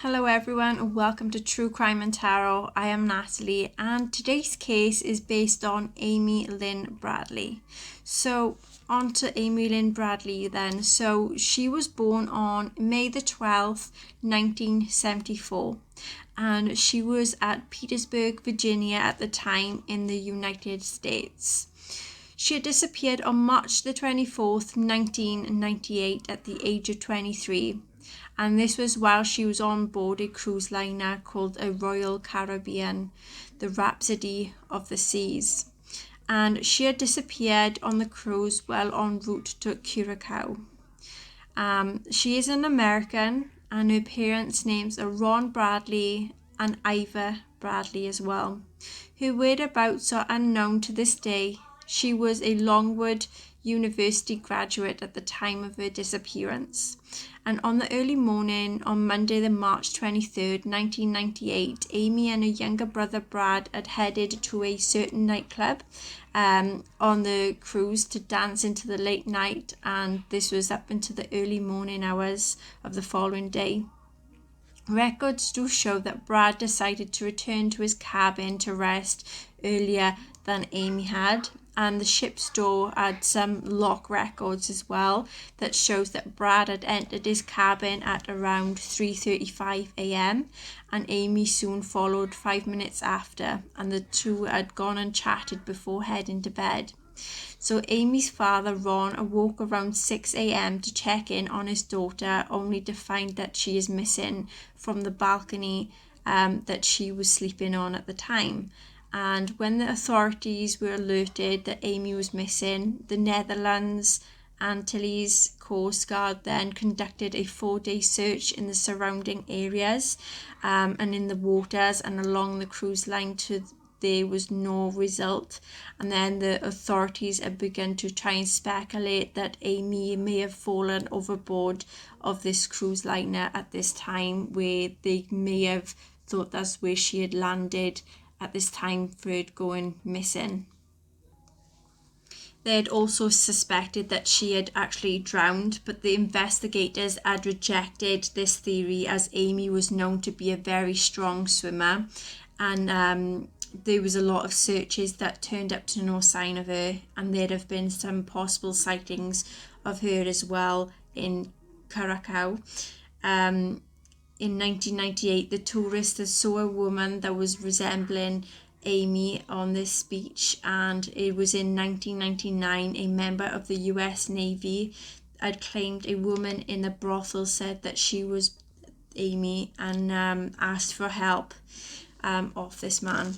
Hello everyone and welcome to True Crime and Tarot. I am Natalie and today's case is based on Amy Lynn Bradley. So on to Amy Lynn Bradley then. So she was born on May the 12th, 1974 and she was at Petersburg, Virginia at the time in the United States. She had disappeared on March the 24th, 1998 at the age of 23. And this was while she was on board a cruise liner called a Royal Caribbean, the Rhapsody of the Seas. And she had disappeared on the cruise while en route to Curacao. She is an American and her parents' names are Ron Bradley and Ivor Bradley as well. Her whereabouts are unknown to this day. She was a Longwood University graduate at the time of her disappearance. And on the early morning on Monday, the March 23rd, 1998, Amy and her younger brother Brad had headed to a certain nightclub on the cruise to dance into the late night, and this was up into the early morning hours of the following day. Records do show that Brad decided to return to his cabin to rest earlier than Amy had, and the ship's door had some lock records as well that shows that Brad had entered his cabin at around 3:35 a.m. and Amy soon followed 5 minutes after, and the two had gone and chatted before heading to bed. So Amy's father, Ron, awoke around 6 a.m. to check in on his daughter, only to find that she is missing from the balcony that she was sleeping on at the time. And when the authorities were alerted that Amy was missing, the Netherlands Antilles Coast Guard then conducted a 4-day search in the surrounding areas and in the waters and along the cruise line there was no result. And then the authorities had begun to try and speculate that Amy may have fallen overboard of this cruise liner at this time, where they may have thought that's where she had landed at this time for it going missing. They had also suspected that she had actually drowned, but the investigators had rejected this theory as Amy was known to be a very strong swimmer, and there was a lot of searches that turned up to no sign of her, and there'd have been some possible sightings of her as well in Curacao. In 1998, the tourists saw a woman that was resembling Amy on this beach, and it was in 1999 a member of the US Navy had claimed a woman in a brothel said that she was Amy and asked for help of this man.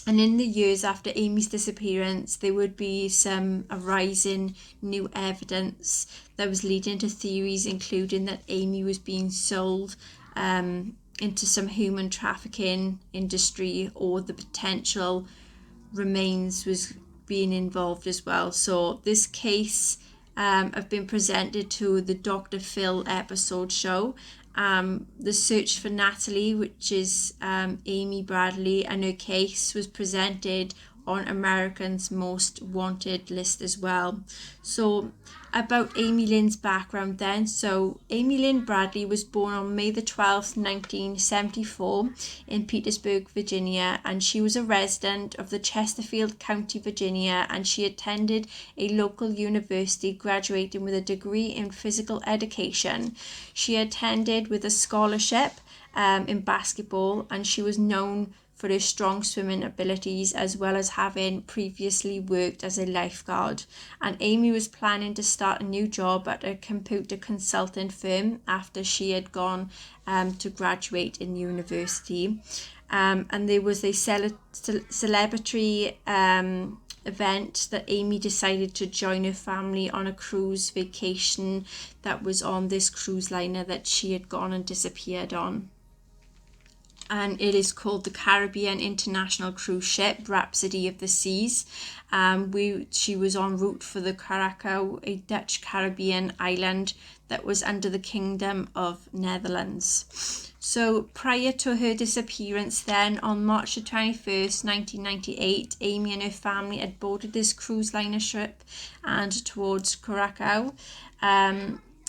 And in the years after Amy's disappearance, there would be some arising new evidence that was leading to theories, including that Amy was being sold into some human trafficking industry, or the potential remains was being involved as well. So this case have been presented to the Dr. Phil episode show. The search for Natalie, which is Amy Bradley, and her case was presented on Americans' Most Wanted list as well. So about Amy Lynn's background then. So Amy Lynn Bradley was born on May the 12th, 1974 in Petersburg, Virginia, and she was a resident of the Chesterfield County, Virginia, and she attended a local university, graduating with a degree in physical education. She attended with a scholarship in basketball, and she was known for her strong swimming abilities, as well as having previously worked as a lifeguard. And Amy was planning to start a new job at a computer consulting firm after she had gone to graduate in university. And there was a celebratory event that Amy decided to join her family on a cruise vacation that was on this cruise liner that she had gone and disappeared on. And it is called the Caribbean International Cruise Ship, Rhapsody of the Seas. She was en route for the Curacao, a Dutch Caribbean island that was under the Kingdom of Netherlands. So prior to her disappearance then, on March the 21st, 1998, Amy and her family had boarded this cruise liner ship and towards Curacao.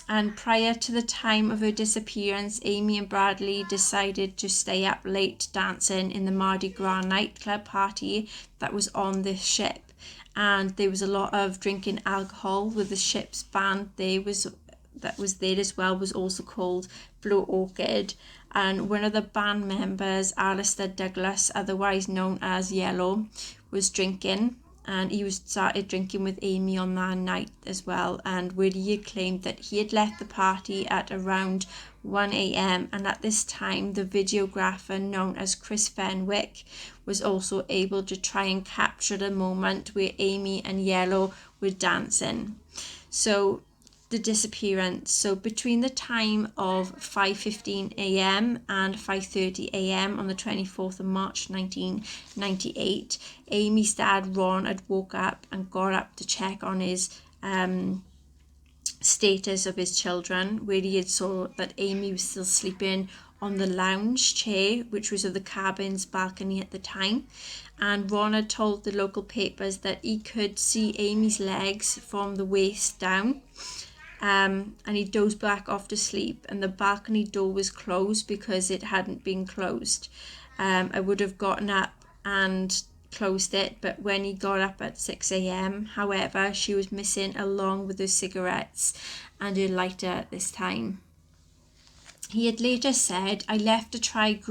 And prior to the time of her disappearance, Amy and Bradley decided to stay up late dancing in the Mardi Gras nightclub party that was on the ship. And there was a lot of drinking alcohol with the ship's band that was there as well, was also called Blue Orchid. And one of the band members, Alistair Douglas, otherwise known as Yellow, was drinking, and he started drinking with Amy on that night as well. And where he had claimed that he had left the party at around 1 a.m. and at this time the videographer known as Chris Fenwick was also able to try and capture the moment where Amy and Yellow were dancing. So the disappearance. So between the time of 5:15 a.m. and 5:30 a.m. on the 24th of March 1998, Amy's dad Ron had woke up and got up to check on his status of his children, where he had saw that Amy was still sleeping on the lounge chair, which was of the cabin's balcony at the time. And Ron had told the local papers that he could see Amy's legs from the waist down. And he dozed back off to sleep, and the balcony door was closed because it hadn't been closed. I would have gotten up and closed it, but when he got up at 6 a.m, however, she was missing along with her cigarettes and her lighter at this time. He had later said, I left to try and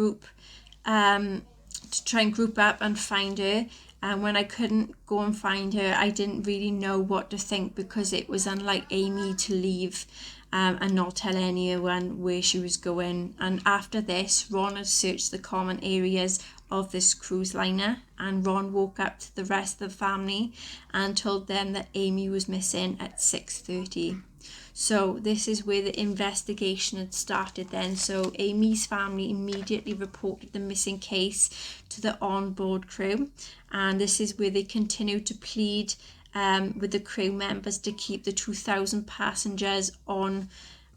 group up and find her. And when I couldn't go and find her, I didn't really know what to think, because it was unlike Amy to leave and not tell anyone where she was going. And after this, Ron had searched the common areas of this cruise liner, and Ron woke up to the rest of the family and told them that Amy was missing at 6:30. So this is where the investigation had started then. So Amy's family immediately reported the missing case to the onboard crew, and this is where they continued to plead with the crew members to keep the 2,000 passengers on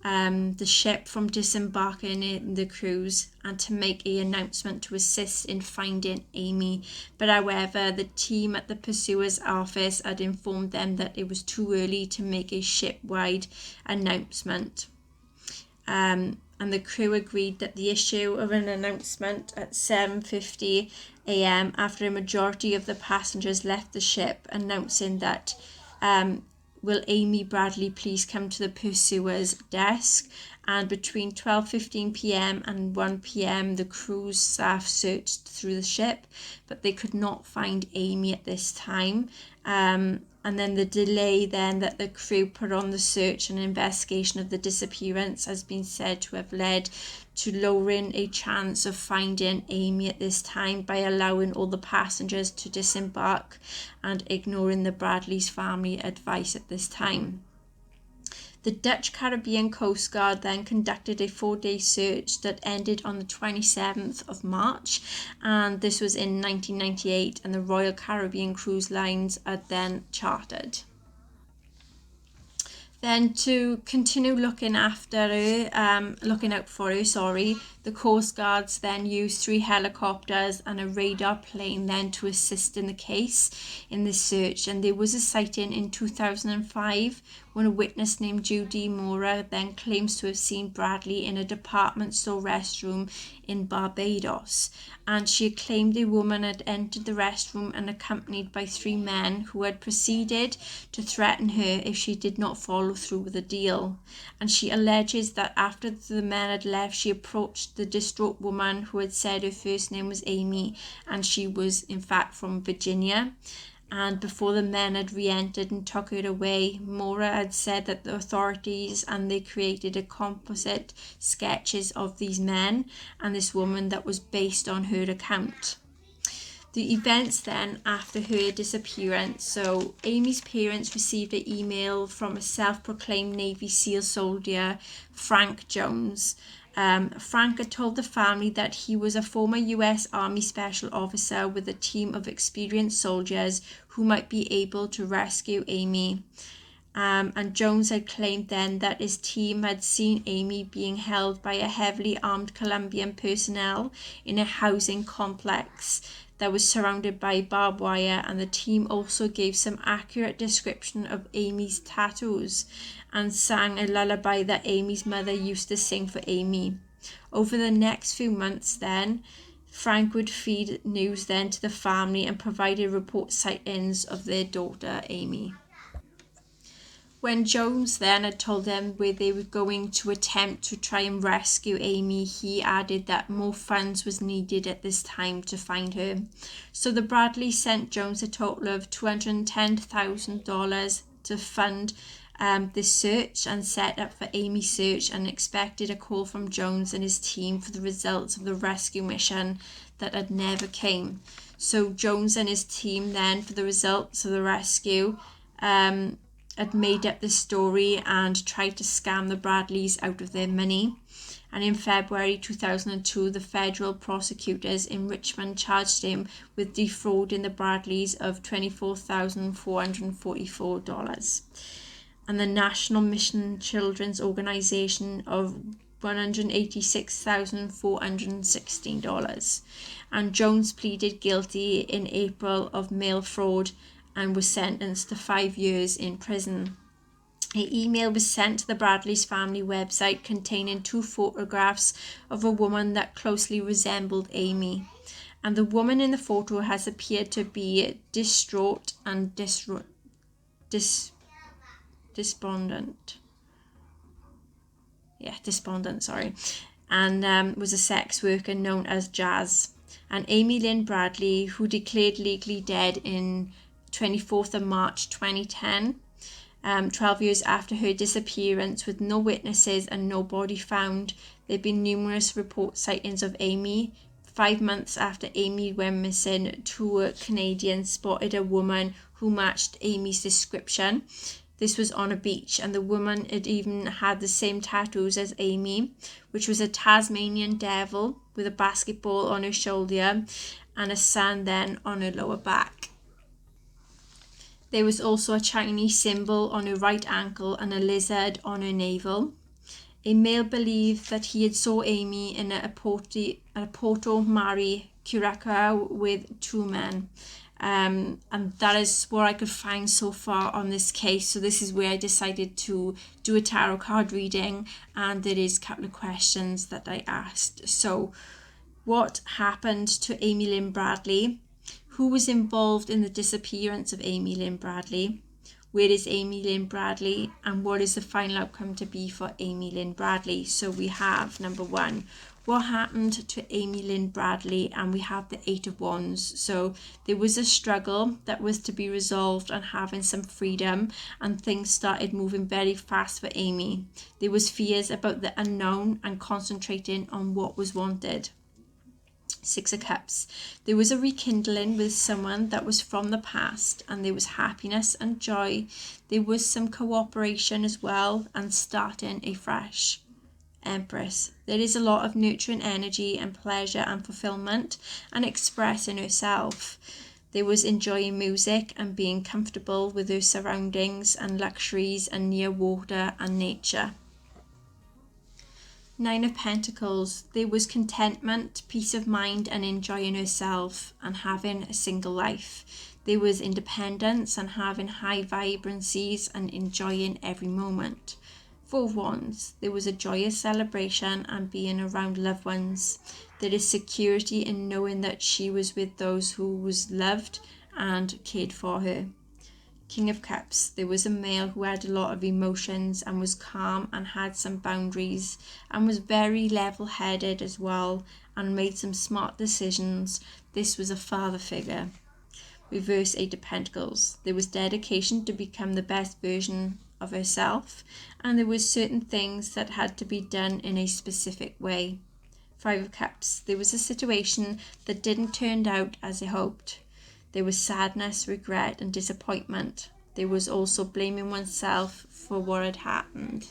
the ship from disembarking in the cruise, and to make an announcement to assist in finding Amy. But however, the team at the pursuer's office had informed them that it was too early to make a ship-wide announcement. And the crew agreed that the issue of an announcement at 7:50 a.m. after a majority of the passengers left the ship, announcing that will Amy Bradley please come to the pursuer's desk. And between 12:15 p.m. and 1 p.m. the cruise staff searched through the ship, but they could not find Amy at this time. And then the delay then that the crew put on the search and investigation of the disappearance has been said to have led to lowering a chance of finding Amy at this time by allowing all the passengers to disembark and ignoring the Bradley's family advice at this time. The Dutch Caribbean Coast Guard then conducted a 4-day search that ended on the 27th of March, and this was in 1998, and the Royal Caribbean Cruise Lines had then chartered. Then to continue looking out for her, the Coast Guards then used 3 helicopters and a radar plane then to assist in the case in this search. And there was a sighting in 2005 when a witness named Judy Mora then claims to have seen Bradley in a department store restroom in Barbados. And she had claimed a woman had entered the restroom and accompanied by 3 men who had proceeded to threaten her if she did not follow through with the deal. And she alleges that after the men had left, she approached the distraught woman who had said her first name was Amy, and she was in fact from Virginia. And before the men had re-entered and took her away, Mora had said that the authorities and they created a composite sketches of these men and this woman that was based on her account. The events then after her disappearance. So Amy's parents received an email from a self-proclaimed Navy SEAL soldier, Frank Jones. Frank had told the family that he was a former US Army Special Officer with a team of experienced soldiers who might be able to rescue Amy. And Jones had claimed then that his team had seen Amy being held by a heavily armed Colombian personnel in a housing complex that was surrounded by barbed wire, and the team also gave some accurate description of Amy's tattoos and sang a lullaby that Amy's mother used to sing for Amy. Over the next few months then, Frank would feed news then to the family and provided report sightings of their daughter Amy. When Jones then had told them where they were going to attempt to try and rescue Amy, he added that more funds was needed at this time to find her. So the Bradleys sent Jones a total of $210,000 to fund this search and set up for Amy's search, and expected a call from Jones and his team for the results of the rescue mission that had never came. So Jones and his team then, for the results of the rescue, had made up this story and tried to scam the Bradleys out of their money. And in February 2002, the federal prosecutors in Richmond charged him with defrauding the Bradleys of $24,444. And the National Mission Children's Organization of $186,416. And Jones pleaded guilty in April of mail fraud and was sentenced to 5 years in prison. An email was sent to the Bradleys' family website containing 2 photographs of a woman that closely resembled Amy. And the woman in the photo has appeared to be distraught and despondent, and was a sex worker known as Jazz. And Amy Lynn Bradley, who declared legally dead in 24th of March 2010, 12 years after her disappearance with no witnesses and no body found. There have been numerous report sightings of Amy. 5 months after Amy went missing, 2 Canadians spotted a woman who matched Amy's description. This was on a beach, and the woman had even had the same tattoos as Amy, which was a Tasmanian devil with a basketball on her shoulder and a sand then on her lower back. There was also a Chinese symbol on her right ankle and a lizard on her navel. A male believed that he had saw Amy in a Porto Mare, Curacao with 2 men. And that is what I could find so far on this case. So this is where I decided to do a tarot card reading, and there is a couple of questions that I asked. So what happened to Amy Lynn Bradley? Who was involved in the disappearance of Amy Lynn Bradley? Where is Amy Lynn Bradley? And what is the final outcome to be for Amy Lynn Bradley? So we have number 1, what happened to Amy Lynn Bradley? And we have the 8 of Wands. So there was a struggle that was to be resolved and having some freedom, and things started moving very fast for Amy. There was fears about the unknown and concentrating on what was wanted. 6 of Cups. There was a rekindling with someone that was from the past, and there was happiness and joy. There was some cooperation as well, and starting afresh. Empress. There is a lot of nurturing energy and pleasure and fulfillment and expressing herself. There was enjoying music and being comfortable with her surroundings and luxuries and near water and nature. 9 of Pentacles. There was contentment, peace of mind, and enjoying herself and having a single life. There was independence and having high vibrancies and enjoying every moment. 4 of Wands. There was a joyous celebration and being around loved ones. There is security in knowing that she was with those who was loved and cared for her. King of Cups. There was a male who had a lot of emotions and was calm and had some boundaries and was very level-headed as well and made some smart decisions. This was a father figure. Reverse 8 of Pentacles. There was dedication to become the best version of herself, and there was certain things that had to be done in a specific way. 5 of Cups. There was a situation that didn't turn out as they hoped. There was sadness, regret, and disappointment. There was also blaming oneself for what had happened.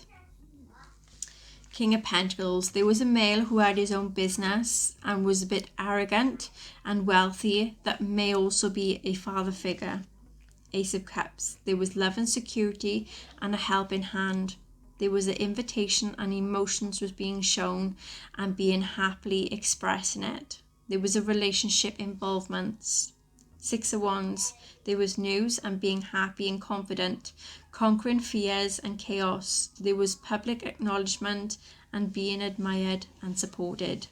King of Pentacles. There was a male who had his own business and was a bit arrogant and wealthy. That may also be a father figure. Ace of Cups. There was love and security and a helping hand. There was an invitation and emotions was being shown and being happily expressing it. There was a relationship involvement. Six of Wands. There was news and being happy and confident, conquering fears and chaos. There was public acknowledgement and being admired and supported.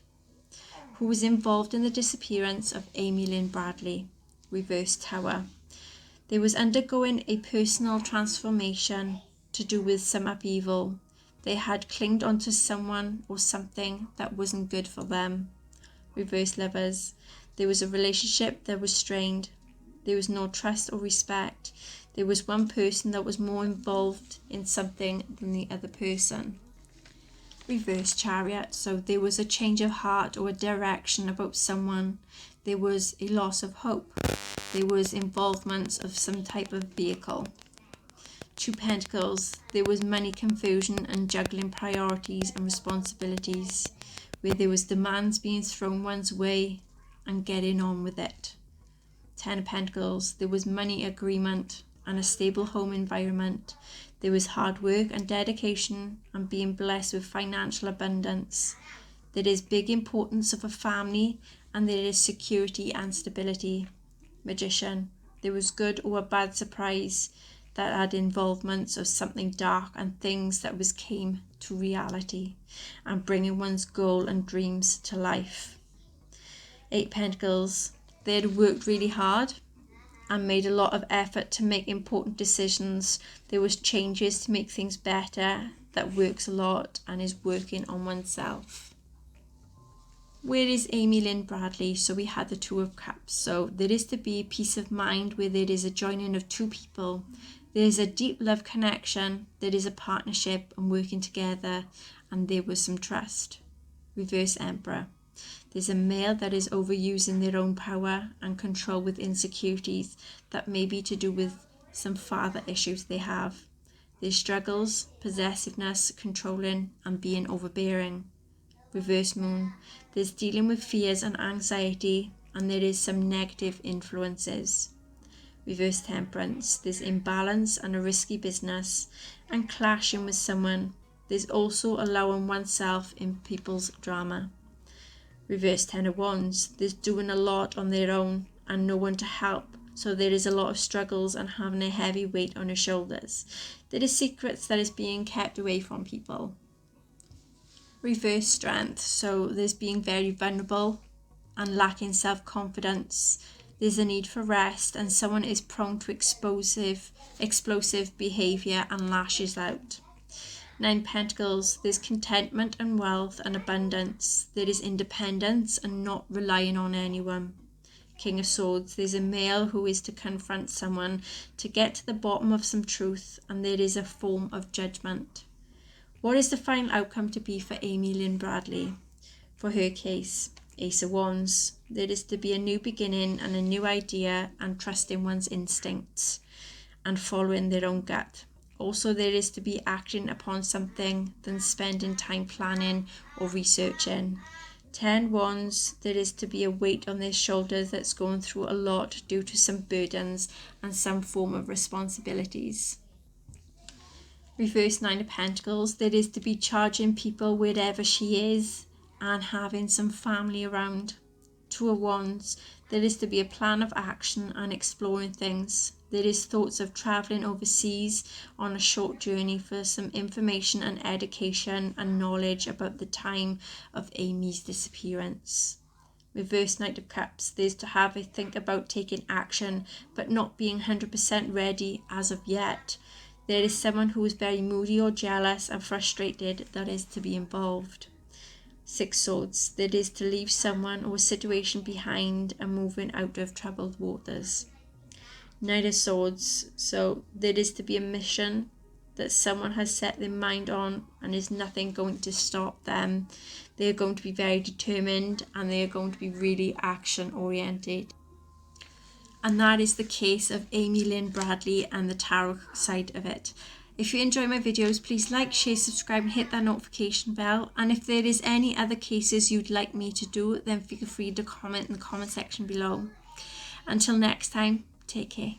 Who was involved in the disappearance of Amy Lynn Bradley? Reverse Tower. There was undergoing a personal transformation to do with some upheaval. They had clinged onto someone or something that wasn't good for them. Reverse Lovers. There was a relationship that was strained. There was no trust or respect. There was one person that was more involved in something than the other person. Reverse Chariot. So there was a change of heart or a direction about someone. There was a loss of hope. There was involvement of some type of vehicle. Two Pentacles. There was money confusion and juggling priorities and responsibilities, where there was demands being thrown one's way and getting on with it. Ten of Pentacles. There was money agreement and a stable home environment. There was hard work and dedication and being blessed with financial abundance. There is big importance of a family and there is security and stability. Magician. There was good or a bad surprise that had involvements of something dark and things that came to reality and bringing one's goal and dreams to life. Eight Pentacles. They had worked really hard and made a lot of effort to make important decisions. There was changes to make things better, that works a lot and is working on oneself. Where is Amy Lynn Bradley? So we had the Two of Cups. So there is to be peace of mind where there is a joining of two people. There is a deep love connection. There is a partnership and working together, and there was some trust. Reverse Emperor. There's a male that is overusing their own power and control with insecurities that may be to do with some father issues they have. There's struggles, possessiveness, controlling and being overbearing. Reverse Moon. There's dealing with fears and anxiety, and there is some negative influences. Reverse Temperance. There's imbalance and a risky business and clashing with someone. There's also allowing oneself in people's drama. Reverse Ten of Wands. There's doing a lot on their own and no one to help. So there is a lot of struggles and having a heavy weight on your shoulders. There is secrets that is being kept away from people. Reverse Strength. So there's being very vulnerable and lacking self-confidence. There's a need for rest and someone is prone to explosive behaviour and lashes out. Nine Pentacles. There's contentment and wealth and abundance. There is independence and not relying on anyone. King of Swords. There's a male who is to confront someone to get to the bottom of some truth, and there is a form of judgment. What is the final outcome to be for Amy Lynn Bradley? For her case, Ace of Wands. There is to be a new beginning and a new idea and trusting one's instincts and following their own gut. Also, there is to be acting upon something than spending time planning or researching. 10 Wands, there is to be a weight on their shoulders that's going through a lot due to some burdens and some form of responsibilities. Reverse Nine of Pentacles, there is to be charging people wherever she is and having some family around. Two of Wands, there is to be a plan of action and exploring things. There is thoughts of travelling overseas on a short journey for some information and education and knowledge about the time of Amy's disappearance. Reverse Knight of Cups, there's to have a think about taking action but not being 100% ready as of yet. There is someone who is very moody or jealous and frustrated that is to be involved. Six Swords, there is to leave someone or a situation behind and moving out of troubled waters. Knight of Swords, so there is to be a mission that someone has set their mind on and is nothing going to stop them. They are going to be very determined and they are going to be really action oriented. And that is the case of Amy Lynn Bradley and the tarot side of it. If you enjoy my videos, please like, share, subscribe and hit that notification bell. And if there is any other cases you'd like me to do, then feel free to comment in the comment section below. Until next time, take care.